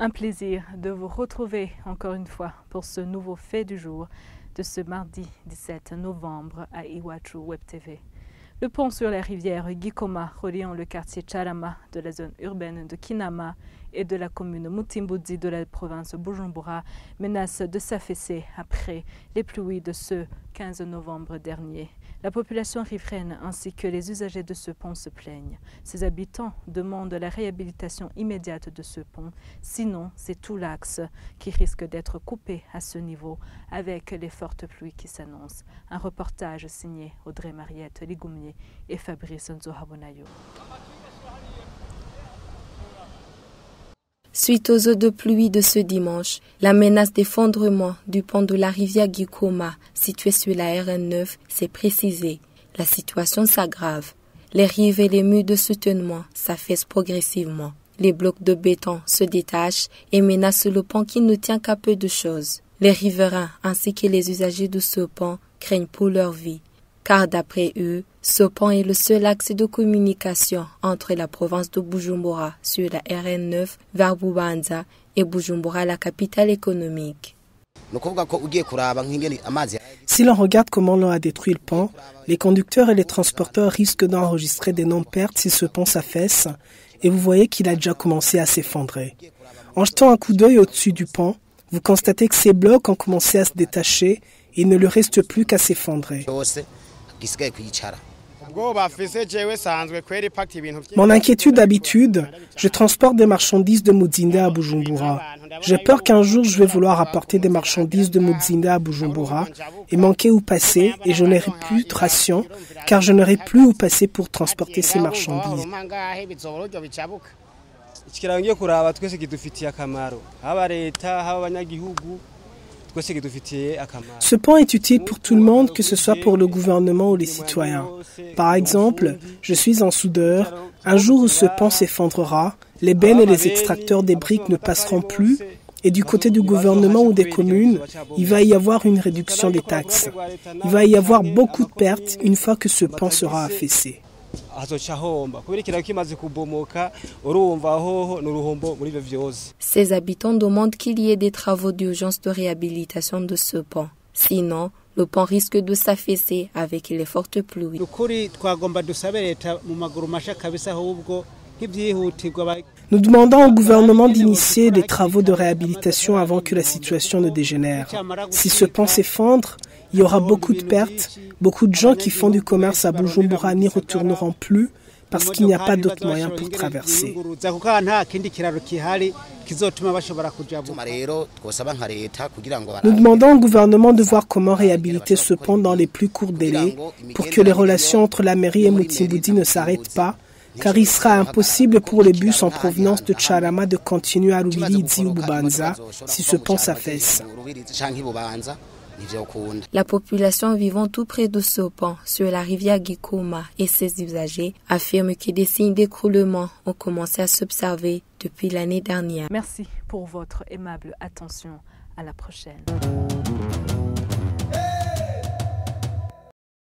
Un plaisir de vous retrouver encore une fois pour ce nouveau fait du jour de ce mardi 17 novembre à Iwachu Web TV. Le pont sur la rivière Gikoma reliant le quartier Charama de la zone urbaine de Kinama et de la commune Mutimbuzi de la province Bujumbura menace de s'affaisser après les pluies de ce 15 novembre dernier. La population riveraine ainsi que les usagers de ce pont se plaignent. Ses habitants demandent la réhabilitation immédiate de ce pont, sinon c'est tout l'axe qui risque d'être coupé à ce niveau avec les fortes pluies qui s'annoncent. Un reportage signé Audrey-Mariette Ligoumier et Fabrice Nzohabonayo. Suite aux eaux de pluie de ce dimanche, la menace d'effondrement du pont de la rivière Gikoma, situé sur la RN9, s'est précisée. La situation s'aggrave. Les rives et les murs de soutènement s'affaissent progressivement. Les blocs de béton se détachent et menacent le pont qui ne tient qu'à peu de choses. Les riverains ainsi que les usagers de ce pont craignent pour leur vie. Car d'après eux, ce pont est le seul axe de communication entre la province de Bujumbura sur la RN9 vers Bubanza et Bujumbura, la capitale économique. Si l'on regarde comment l'on a détruit le pont, les conducteurs et les transporteurs risquent d'enregistrer d'énormes pertes si ce pont s'affaisse, et vous voyez qu'il a déjà commencé à s'effondrer. En jetant un coup d'œil au-dessus du pont, vous constatez que ces blocs ont commencé à se détacher et il ne lui reste plus qu'à s'effondrer. Mon inquiétude d'habitude, je transporte des marchandises de Muzinda à Bujumbura. J'ai peur qu'un jour je vais vouloir apporter des marchandises de Muzinda à Bujumbura et manquer où passer et je n'aurai plus de ration car je n'aurai plus où passer pour transporter ces marchandises. Ce pont est utile pour tout le monde, que ce soit pour le gouvernement ou les citoyens. Par exemple, je suis un soudeur. Un jour où ce pont s'effondrera, les bennes et les extracteurs des briques ne passeront plus. Et du côté du gouvernement ou des communes, il va y avoir une réduction des taxes. Il va y avoir beaucoup de pertes une fois que ce pont sera affaissé. Ces habitants demandent qu'il y ait des travaux d'urgence de réhabilitation de ce pont. Sinon, le pont risque de s'affaisser avec les fortes pluies. Nous demandons au gouvernement d'initier des travaux de réhabilitation avant que la situation ne dégénère. Si ce pont s'effondre, il y aura beaucoup de pertes. Beaucoup de gens qui font du commerce à Bujumbura n'y retourneront plus parce qu'il n'y a pas d'autre moyen pour traverser. Nous demandons au gouvernement de voir comment réhabiliter ce pont dans les plus courts délais pour que les relations entre la mairie et Mutimbuzi ne s'arrêtent pas, car il sera impossible pour les bus en provenance de Charama de continuer à Rubirizi ou Bubanza si ce pont s'affaisse. La population vivant tout près de ce pont sur la rivière Gikoma et ses usagers affirment que des signes d'écroulement ont commencé à s'observer depuis l'année dernière. Merci pour votre aimable attention. À la prochaine.